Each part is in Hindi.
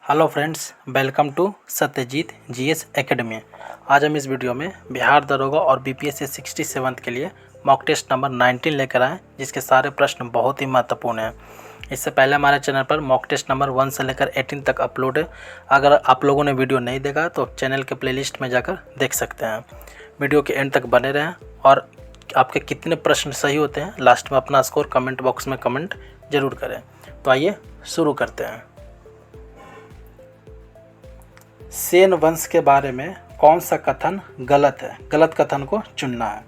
Hello friends, welcome to Satyajit GS academy. आज हम इस वीडियो में बिहार दरोगा और बीपीएससी 67 के लिए मॉक टेस्ट नंबर 19 लेकर आए, जिसके सारे प्रश्न बहुत ही महत्वपूर्ण हैं। इससे पहले हमारे चैनल पर मॉक टेस्ट नंबर 1 से लेकर 18 तक अपलोड है। अगर आप लोगों ने वीडियो नहीं देखा तो चैनल के प्लेलिस्ट में जाकर देख सकते हैं। वीडियो के एंड तक बने रहें और आपके कितने प्रश्न सही होते हैं लास्ट में अपना स्कोर कमेंट बॉक्स में कमेंट ज़रूर करें। तो आइए शुरू करते हैं। सेन वंश के बारे में कौन सा कथन गलत है? गलत कथन को चुनना है।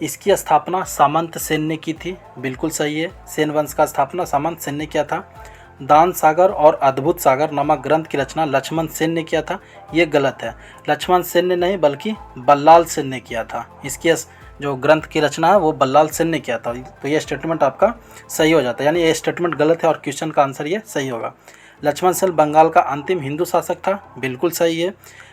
इसकी स्थापना सामंत सेन ने की थी, बिल्कुल सही है। सेन वंश का स्थापना सामंत सेन ने किया था। दान सागर और अद्भुत सागर नामक ग्रंथ की रचना लक्ष्मण सेन ने किया था, ये गलत है। लक्ष्मण सेन ने नहीं बल्कि बल्लाल सेन ने किया था। इसकी जो ग्रंथ की रचना है वो बल्लाल सेन ने किया था। तो ये स्टेटमेंट आपका सही हो जाता है, यानी ये स्टेटमेंट गलत है और क्वेश्चन का आंसर ये सही होगा। लक्ष्मण सेन बंगाल का अंतिम हिंदू शासक था, बिल्कुल सही है।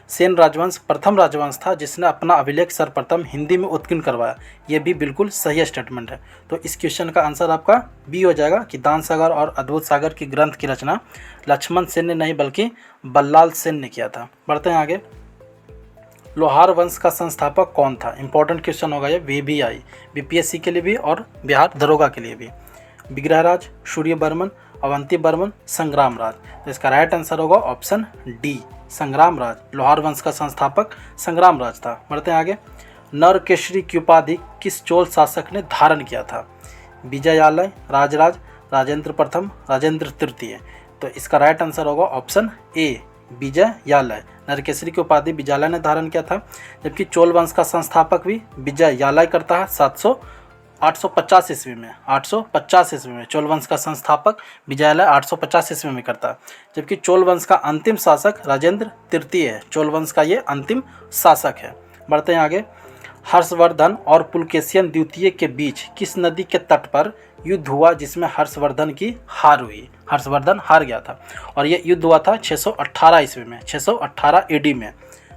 सेन राजवंश प्रथम राजवंश था जिसने अपना अभिलेख सर्वप्रथम हिंदी में उत्कीर्ण करवाया, ये भी बिल्कुल सही स्टेटमेंट है। तो इस क्वेश्चन का आंसर आपका बी हो जाएगा कि दान सागर और अद्भुत सागर की ग्रंथ की रचना लक्ष्मण सेन ने नहीं बल्कि बल्लाल सेन ने किया था। बढ़ते हैं आगे। लोहार वंश का संस्थापक कौन था? इंपॉर्टेंट क्वेश्चन होगा ये, VBI बीपीएससी के लिए भी और बिहार दरोगा के लिए भी। विग्रहराज, सूर्यवर्मन, अवंती वर्मन, संग्रामराज। तो इसका राइट आंसर होगा ऑप्शन डी, संग्रामराज। लोहार वंश का संस्थापक संग्रामराज था। बढ़ते हैं आगे। नरकेसरी की उपाधि किस चोल शासक ने धारण किया था? विजयालय, राजराज, राजेंद्र प्रथम, राजेंद्र तृतीय। तो इसका राइट आंसर होगा ऑप्शन ए, विजयालय। नरकेसरी की उपाधि विजयालय ने धारण किया था, जबकि चोल वंश का संस्थापक भी विजयालय करता है 850 ईस्वी में। 850 ईस्वी में चोल वंश का संस्थापक विजयालय 850 ईस्वी में करता है, जबकि चोल वंश का अंतिम शासक राजेंद्र तृतीय है। चोल वंश का ये अंतिम शासक है। बढ़ते हैं आगे। हर्षवर्धन और पुलकेशियन द्वितीय के बीच किस नदी के तट पर युद्ध हुआ जिसमें हर्षवर्धन की हार हुई? हर्षवर्धन हार गया था और ये युद्ध हुआ था 618 ईस्वी में, 618 AD में।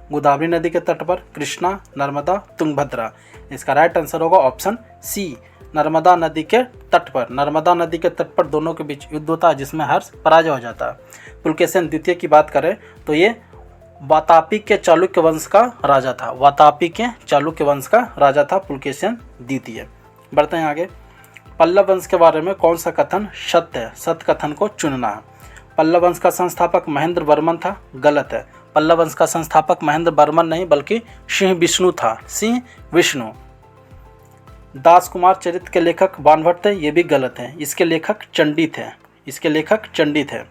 गोदावरी नदी के तट पर, कृष्णा, नर्मदा, तुंगभद्रा। इसका राइट आंसर होगा ऑप्शन सी, नर्मदा नदी के तट पर। नर्मदा नदी के तट पर दोनों के बीच युद्ध होता है जिसमें हर्ष पराजय हो जाता है। पुलकेशिन द्वितीय की बात करें तो ये वातापी के चालुक्य वंश का राजा था। वातापी के चालुक्य वंश का राजा था पुलकेशिन द्वितीय। बढ़ते हैं आगे। पल्लव वंश के बारे में कौन सा कथन सत्य है? सत्य कथन को चुनना है। पल्लव वंश का संस्थापक महेंद्र वर्मन था, गलत है। पल्लव वंश का संस्थापक महेंद्र वर्मन नहीं बल्कि सिंह विष्णु था, सिंह विष्णु। दास कुमार चरित्र के लेखक बाणभट्ट थे, ये भी गलत है। इसके लेखक चंडी थे, इसके लेखक चंडी थे।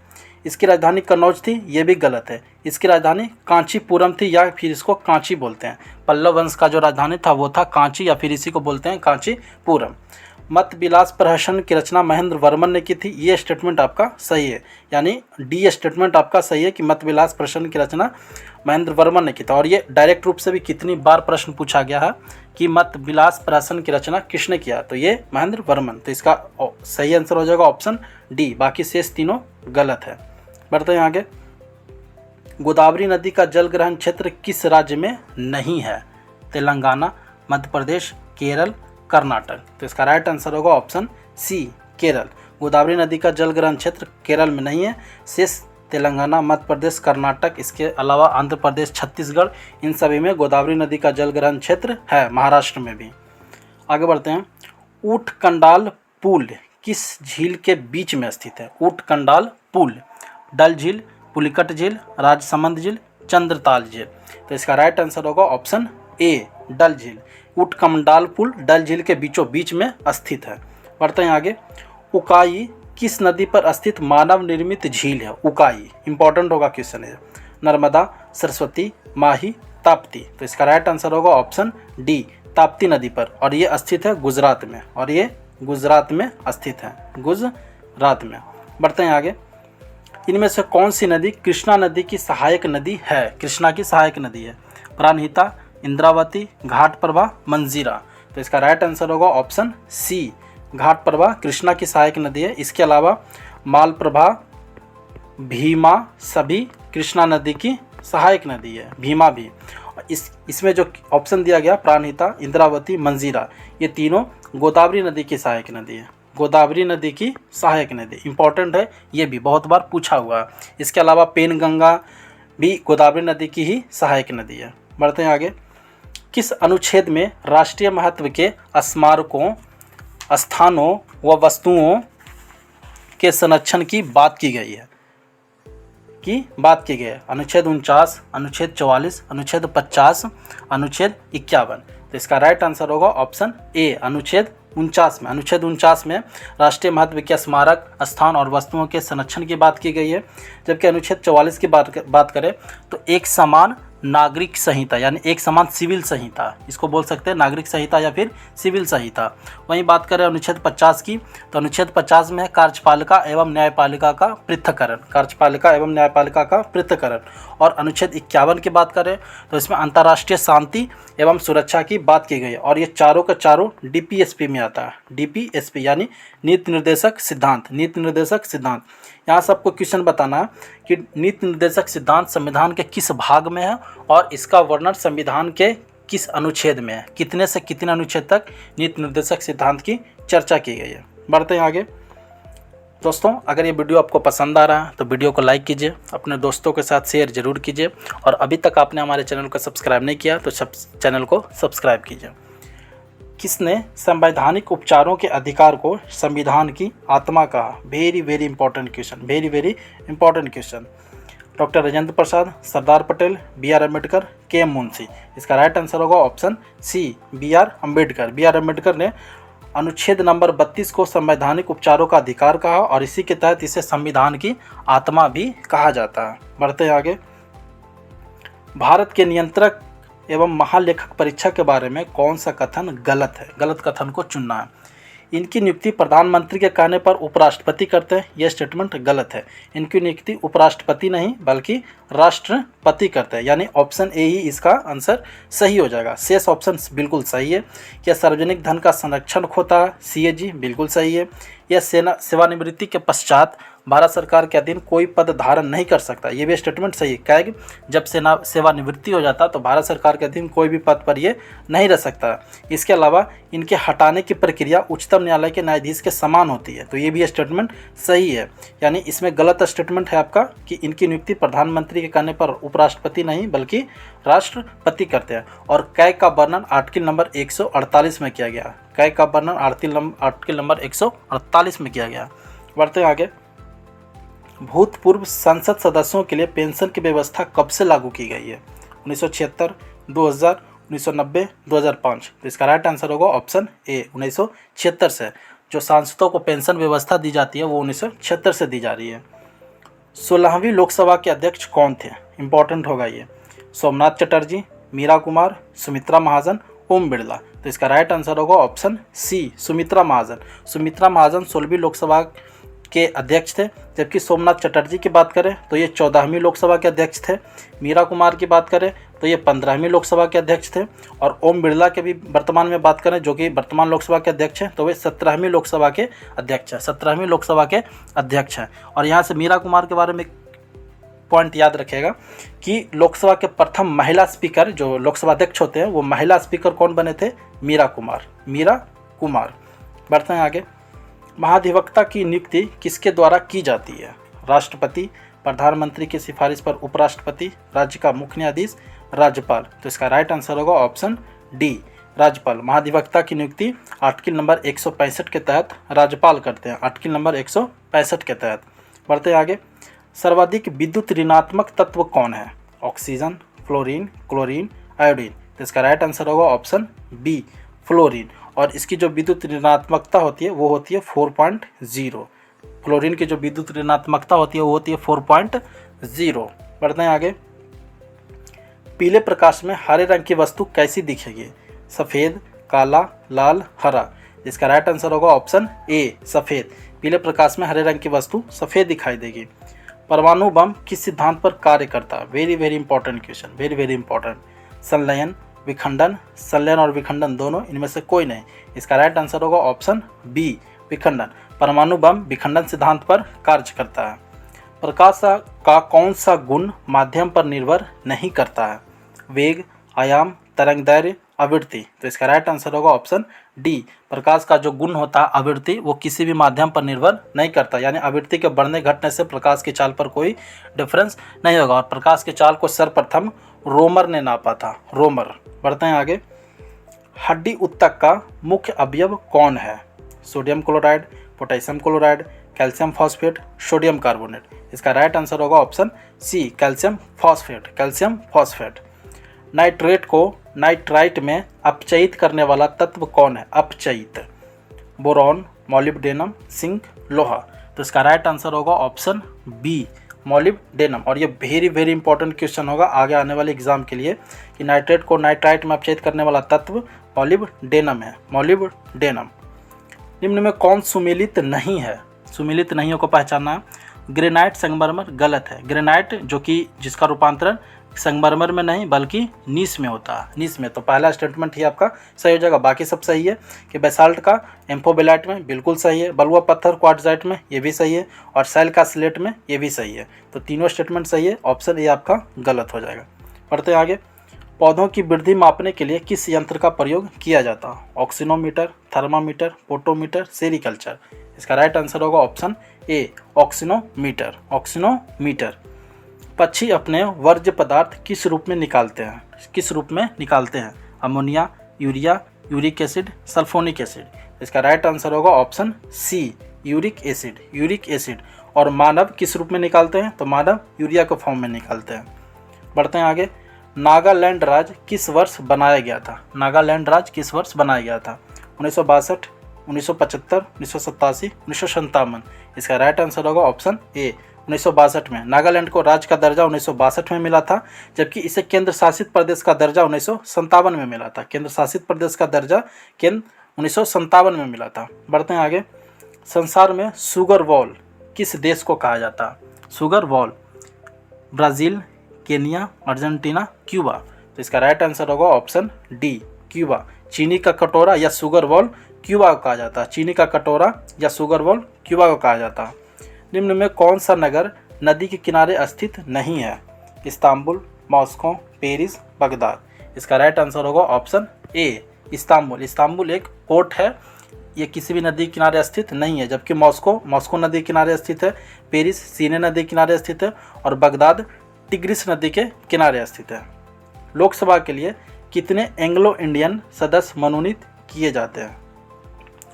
इसकी राजधानी कन्नौज थी, ये भी गलत है। इसकी राजधानी कांचीपुरम थी या फिर इसको कांची बोलते हैं। पल्लव वंश का जो राजधानी था वो था कांची या फिर इसी को बोलते हैं कांचीपुरम। मत विलास प्रहसन की रचना महेंद्र वर्मन ने की थी, ये स्टेटमेंट आपका सही है, यानी डी स्टेटमेंट आपका सही है कि मत विलास प्रहसन की रचना महेंद्र वर्मन ने की था। और ये डायरेक्ट रूप से भी कितनी बार प्रश्न पूछा गया है कि मत विलास प्रहसन की रचना किसने किया? तो ये महेंद्र वर्मन। तो इसका सही आंसर हो जाएगा ऑप्शन डी, बाकी शेष तीनों गलत है। बढ़ते हैं आगे। गोदावरी नदी का जल ग्रहण क्षेत्र किस राज्य में नहीं है? तेलंगाना, मध्य प्रदेश, केरल, कर्नाटक। तो इसका राइट आंसर होगा ऑप्शन सी, केरल। गोदावरी नदी का जल ग्रहण क्षेत्र केरल में नहीं है। शेष तेलंगाना, मध्य प्रदेश, कर्नाटक, इसके अलावा आंध्र प्रदेश, छत्तीसगढ़, इन सभी में गोदावरी नदी का जल ग्रहण क्षेत्र है, महाराष्ट्र में भी। आगे बढ़ते हैं। ऊट कंडाल पुल किस झील के बीच में स्थित है? ऊट कंडाल पुल, डल झील, पुलिकट झील, राजसमंद झील, चंद्रताल झील। तो इसका राइट आंसर होगा ऑप्शन ए, डल झील। ऊटकंडाल पुल डल झील के बीचों बीच में स्थित है। बढ़ते हैं आगे। उकाई किस नदी पर स्थित मानव निर्मित झील है? उकाई इंपॉर्टेंट होगा क्वेश्चन है। नर्मदा, सरस्वती, माही, ताप्ती। तो इसका राइट आंसर होगा ऑप्शन डी, ताप्ती नदी पर, और ये स्थित है गुजरात में, और ये गुजरात में स्थित है, गुजरात में। बढ़ते हैं आगे। इनमें से कौन सी नदी कृष्णा नदी की सहायक नदी है? कृष्णा की सहायक नदी है। प्राणहिता, इंद्रावती, घाटप्रभा, मंजीरा। तो इसका राइट आंसर होगा ऑप्शन सी, घाटप्रभा कृष्णा की सहायक नदी है। इसके अलावा मालप्रभा, भीमा सभी कृष्णा नदी की सहायक नदी है, भीमा भी। इसमें जो ऑप्शन दिया गया प्राणहिता, इंद्रावती, मंजीरा, ये तीनों गोदावरी नदी की सहायक नदी है। गोदावरी नदी की सहायक नदी। इंपॉर्टेंट है, ये भी बहुत बार पूछा हुआ है। इसके अलावा पेनगंगा भी गोदावरी नदी की ही सहायक नदी है। बढ़ते हैं आगे। किस अनुच्छेद में राष्ट्रीय महत्व के स्मारकों, स्थानों व वस्तुओं के संरक्षण की बात की गई है? अनुच्छेद 49, अनुच्छेद 44, अनुच्छेद 50, अनुच्छेद 51। तो इसका राइट आंसर होगा ऑप्शन ए, अनुच्छेद 49 में। अनुच्छेद 49 में राष्ट्रीय महत्व के स्मारक, स्थान और वस्तुओं के संरक्षण की बात की गई है। जबकि अनुच्छेद 44 की बात करें तो एक समान नागरिक संहिता, यानी एक समान सिविल संहिता, इसको बोल सकते हैं नागरिक संहिता या फिर सिविल संहिता। वहीं बात करें अनुच्छेद 50 की, तो अनुच्छेद 50 में कार्यपालिका एवं न्यायपालिका का पृथक्करण। और अनुच्छेद 51 की बात करें तो इसमें अंतर्राष्ट्रीय शांति एवं सुरक्षा की बात की गई है। और ये चारों का चारों DPSP में आता है। DPSP यानी नीति निर्देशक सिद्धांत। यहाँ सबको क्वेश्चन बताना है कि नीति निर्देशक सिद्धांत संविधान के किस भाग में है और इसका वर्णन संविधान के किस अनुच्छेद में है, कितने से कितने अनुच्छेद तक नीति निर्देशक सिद्धांत की चर्चा की गई है। बढ़ते हैं आगे। दोस्तों, अगर ये वीडियो आपको पसंद आ रहा है तो वीडियो को लाइक कीजिए, अपने दोस्तों के साथ शेयर जरूर कीजिए, और अभी तक आपने हमारे चैनल को सब्सक्राइब नहीं किया तो चैनल को सब्सक्राइब कीजिए। किसने संवैधानिक उपचारों के अधिकार को संविधान की आत्मा कहा? Very important question. Doctor Rajendra Prasad, Sardar Patel, BR Ambedkar, KM Munshi. इसका राइट आंसर होगा ऑप्शन सी, BR अम्बेडकर ने अनुच्छेद नंबर 32 को संवैधानिक उपचारों का अधिकार कहा और इसी के तहत इसे संविधान की आत्मा भी कहा जाता है। बढ़ते हैं आगे। भारत के नियंत्रक एवं महालेखक परीक्षा के बारे में कौन सा कथन गलत है? गलत कथन को चुनना है। इनकी नियुक्ति प्रधानमंत्री के कहने पर उपराष्ट्रपति करते हैं, यह स्टेटमेंट गलत है। इनकी नियुक्ति उपराष्ट्रपति नहीं बल्कि राष्ट्रपति करते हैं, यानी ऑप्शन ए ही इसका आंसर सही हो जाएगा। शेष ऑप्शन बिल्कुल सही है। यह सार्वजनिक धन का संरक्षण होता है, CAG बिल्कुल सही है। यह सेवानिवृत्ति के पश्चात भारत सरकार के अधीन कोई पद धारण नहीं कर सकता, ये भी स्टेटमेंट सही है। क्या है कि जब सेवानिवृत्ति हो जाता तो भारत सरकार के अधीन कोई भी पद पर ये नहीं रह सकता। इसके अलावा इनके हटाने की प्रक्रिया उच्चतम न्यायालय के न्यायाधीश के समान होती है, तो ये भी स्टेटमेंट सही है। यानी इसमें गलत स्टेटमेंट है आपका कि इनकी नियुक्ति प्रधानमंत्री के कहने पर उपराष्ट्रपति नहीं बल्कि राष्ट्रपति करते हैं। और कै का वर्णन आर्टिकल नंबर 148 में किया गया। कै का वर्णन आर्टिकल नंबर 148 में किया गया। बढ़ते आगे। भूतपूर्व संसद सदस्यों के लिए पेंशन की व्यवस्था कब से लागू की गई है? 1976, 2000, 1990, 2005। तो इसका राइट आंसर होगा ऑप्शन ए, 1976 से। जो सांसदों को पेंशन व्यवस्था दी जाती है वो 1976 से दी जा रही है। 16वीं लोकसभा के अध्यक्ष कौन थे? इंपॉर्टेंट होगा ये। सोमनाथ चटर्जी, मीरा कुमार, सुमित्रा महाजन, ओम बिरला। तो इसका राइट आंसर होगा ऑप्शन सी, सुमित्रा महाजन। सुमित्रा महाजन 16वीं लोकसभा के अध्यक्ष थे। जबकि सोमनाथ चटर्जी की बात करें तो ये 14वीं लोकसभा के अध्यक्ष थे। मीरा कुमार की बात करें तो ये 15वीं लोकसभा के अध्यक्ष थे। और ओम बिरला के भी वर्तमान में बात करें जो कि वर्तमान लोकसभा के अध्यक्ष हैं तो वे 17वीं लोकसभा के अध्यक्ष हैं। 17वीं लोकसभा के अध्यक्ष हैं। और यहाँ से मीरा कुमार के बारे में पॉइंट याद रखेगा कि लोकसभा के प्रथम महिला स्पीकर जो लोकसभा अध्यक्ष होते हैं वो महिला स्पीकर कौन बने थे? मीरा कुमार। बढ़ते हैं आगे। महाधिवक्ता की नियुक्ति किसके द्वारा की जाती है? राष्ट्रपति, प्रधानमंत्री की सिफारिश पर उपराष्ट्रपति, राज्य का मुख्य न्यायाधीश, राज्यपाल। तो इसका राइट आंसर होगा ऑप्शन डी, राज्यपाल। महाधिवक्ता की नियुक्ति आर्टिकल नंबर 165 के तहत राज्यपाल करते हैं, आर्टिकल नंबर 165 के तहत। बढ़ते आगे। सर्वाधिक विद्युत ऋणात्मक तत्व कौन है? Oxygen, fluorine, chlorine, iodine. तो इसका राइट आंसर होगा ऑप्शन बी, फ्लोरीन। और इसकी जो विद्युत ऋणात्मकता होती है वो होती है 4.0। क्लोरीन की जो विद्युत ऋणात्मकता होती है वो होती है 4.0। बढ़ते हैं आगे। पीले प्रकाश में हरे रंग की वस्तु कैसी दिखेगी? सफ़ेद, काला, लाल, हरा। इसका राइट आंसर होगा ऑप्शन ए, सफ़ेद। पीले प्रकाश में हरे रंग की वस्तु सफ़ेद दिखाई देगी। परमाणु बम किस सिद्धांत पर कार्य करता है? Very important question, very important. संलयन, विखंडन, संलयन और विखंडन दोनों, इनमें से कोई नहीं। इसका राइट आंसर होगा ऑप्शन बी, विखंडन। परमाणु बम विखंडन सिद्धांत पर कार्य करता है। प्रकाश का कौन सा गुण माध्यम पर निर्भर नहीं करता है? वेग, आयाम, तरंगदैर्घ्य, आवृत्ति। तो इसका राइट आंसर होगा ऑप्शन डी। प्रकाश का जो गुण होता है आवृत्ति, वो किसी भी माध्यम पर निर्भर नहीं करता, यानी आवृत्ति के बढ़ने घटने से प्रकाश की चाल पर कोई डिफरेंस नहीं होगा। और प्रकाश की चाल को सर्वप्रथम रोमर ने नापा था, रोमर। बढ़ते हैं आगे। हड्डी उत्तक का मुख्य अवयव कौन है? Sodium chloride, potassium chloride, calcium phosphate, sodium carbonate. इसका राइट आंसर होगा option C, calcium phosphate, calcium phosphate. Nitrate को नाइट्राइट में अपचयित करने वाला तत्व कौन है? अपचयित, बोरॉन, मॉलिब्डेनम, जिंक, लोहा। तो इसका राइट आंसर होगा ऑप्शन बी, मॉलिब्डेनम। और ये वेरी इंपॉर्टेंट क्वेश्चन होगा आगे आने वाले एग्जाम के लिए कि नाइट्रेट को नाइट्राइट में अपचयित करने वाला तत्व मॉलिब्डेनम है, मॉलिब्डेनम। निम्न में कौन सुमेलित नहीं है? सुमेलित नहीं को पहचानना है। ग्रेनाइट, संगमरमर, गलत है। ग्रेनाइट जो कि जिसका रूपांतरण संगमरमर में नहीं बल्कि नीस में होता है, नीस में। तो पहला स्टेटमेंट ही आपका सही हो जाएगा। बाकी सब सही है कि बेसाल्ट का एम्फोबेलाइट में बिल्कुल सही है, बलुआ पत्थर क्वार्टजाइट में ये भी सही है, और सेल का स्लेट में ये भी सही है। तो तीनों स्टेटमेंट सही है, ऑप्शन ए आपका गलत हो जाएगा। पढ़ते हैं आगे। पौधों की वृद्धि मापने के लिए किस यंत्र का प्रयोग किया जाता है? ऑक्सीनोमीटर, थर्मामीटर, पोटोमीटर, सेरिकल्चर। इसका राइट आंसर होगा ऑप्शन ए, ऑक्सीनोमीटर, ऑक्सीनोमीटर। पक्षी अपने वर्ज्य पदार्थ किस रूप में निकालते हैं? किस रूप में निकालते हैं? Ammonia, urea, uric acid, sulphonic acid. इसका राइट आंसर होगा option C, uric acid, uric acid. और मानव किस रूप में निकालते हैं? तो मानव यूरिया के फॉर्म में निकालते हैं। बढ़ते हैं आगे। नागालैंड राज्य किस वर्ष बनाया गया था? नागालैंड राज्य किस वर्ष बनाया गया था? 1962, 1975, 1987, 1957। इसका राइट आंसर होगा ऑप्शन ए, 1962 में। नागालैंड को राज्य का दर्जा 1962 में मिला था, जबकि इसे केंद्र शासित प्रदेश का दर्जा 1957 में मिला था। केंद्र शासित प्रदेश का दर्जा 1957 में मिला था। बढ़ते हैं आगे। संसार में शुगर वॉल किस देश को कहा जाता है? Sugar wall, Brazil, Kenya, Argentina, Cuba. तो इसका राइट आंसर होगा ऑप्शन डी, क्यूबा। चीनी का कटोरा या शुगर वॉल क्यूबा को कहा जाता है। चीनी का कटोरा या शुगर वॉल क्यूबा को कहा जाता है। निम्न में कौन सा नगर नदी के किनारे स्थित नहीं है? Istanbul, Moscow, Paris, Baghdad. इसका राइट आंसर होगा ऑप्शन ए, इस्तांबुल। इस्तांबुल एक पोर्ट है, ये किसी भी नदी के किनारे स्थित नहीं है। जबकि मॉस्को नदी के किनारे स्थित है, पेरिस सीने नदी के किनारे स्थित है, और बगदाद टिग्रिस नदी के किनारे स्थित है। लोकसभा के लिए कितने एंग्लो इंडियन सदस्य मनोनीत किए जाते हैं?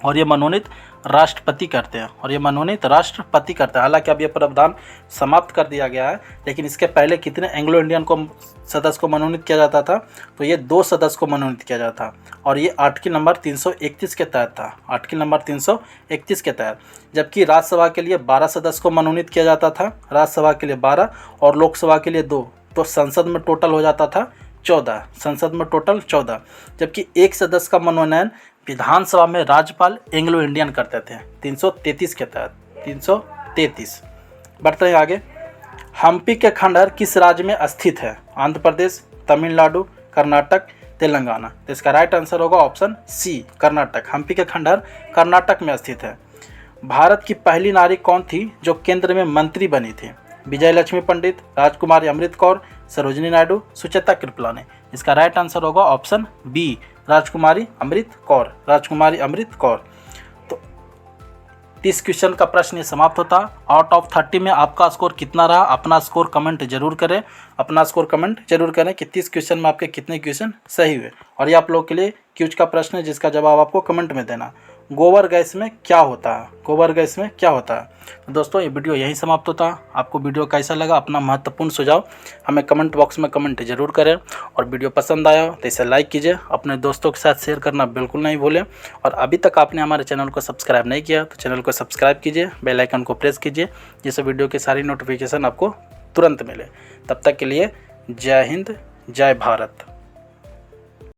और ये मनोनीत राष्ट्रपति करते हैं, और ये मनोनीत राष्ट्रपति करते हैं। हालांकि अब ये प्रावधान समाप्त कर दिया गया है, लेकिन इसके पहले कितने एंग्लो इंडियन को सदस्य को मनोनीत किया जाता था? तो ये 2 सदस्य को मनोनीत किया जाता, और ये आर्टिकल नंबर 331 के तहत था, आर्टिकल नंबर 331 के तहत। जबकि राज्यसभा के लिए 12 सदस्य को मनोनीत किया जाता था, राज्यसभा के लिए 12 और लोकसभा के लिए 2। तो संसद में टोटल हो जाता था 14, संसद में टोटल 14। जबकि एक सदस्य का मनोनयन विधानसभा में राज्यपाल एंग्लो इंडियन करते थे 333 के तहत, 333। बढ़ते हैं आगे। हम्पी के खंडहर किस राज्य में स्थित है? आंध्र प्रदेश, तमिलनाडु, कर्नाटक, तेलंगाना। तो इसका राइट आंसर होगा ऑप्शन सी, कर्नाटक। हम्पी के खंडहर कर्नाटक में स्थित है। भारत की पहली नारी कौन थी जो केंद्र में मंत्री बनी थी? विजय लक्ष्मी पंडित, राजकुमारी अमृत कौर, सरोजिनी नायडू, सुचेता कृपलानी। इसका राइट आंसर होगा ऑप्शन बी, राजकुमारी अमृत कौर, राजकुमारी अमृत कौर। तो 30 क्वेश्चन का प्रश्न ये समाप्त होता। आउट ऑफ 30 में आपका स्कोर कितना रहा? अपना स्कोर कमेंट जरूर करें, अपना स्कोर कमेंट जरूर करें कि 30 क्वेश्चन में आपके कितने क्वेश्चन सही हुए। और ये आप लोगों के लिए क्यूज का प्रश्न है जिसका जवाब आपको कमेंट में देना। गोबर गैस में क्या होता है? गोबर गैस में क्या होता है? तो दोस्तों ये वीडियो यहीं समाप्त होता है। आपको वीडियो कैसा लगा? अपना महत्वपूर्ण सुझाव हमें कमेंट बॉक्स में कमेंट जरूर करें, और वीडियो पसंद आया तो इसे लाइक कीजिए, अपने दोस्तों के साथ शेयर करना बिल्कुल नहीं भूलें। और अभी तक आपने हमारे चैनल को सब्सक्राइब नहीं किया तो चैनल को सब्सक्राइब कीजिए, बेल आइकन को प्रेस कीजिए, जिससे वीडियो की सारी नोटिफिकेशन आपको तुरंत मिले। तब तक के लिए जय हिंद, जय भारत।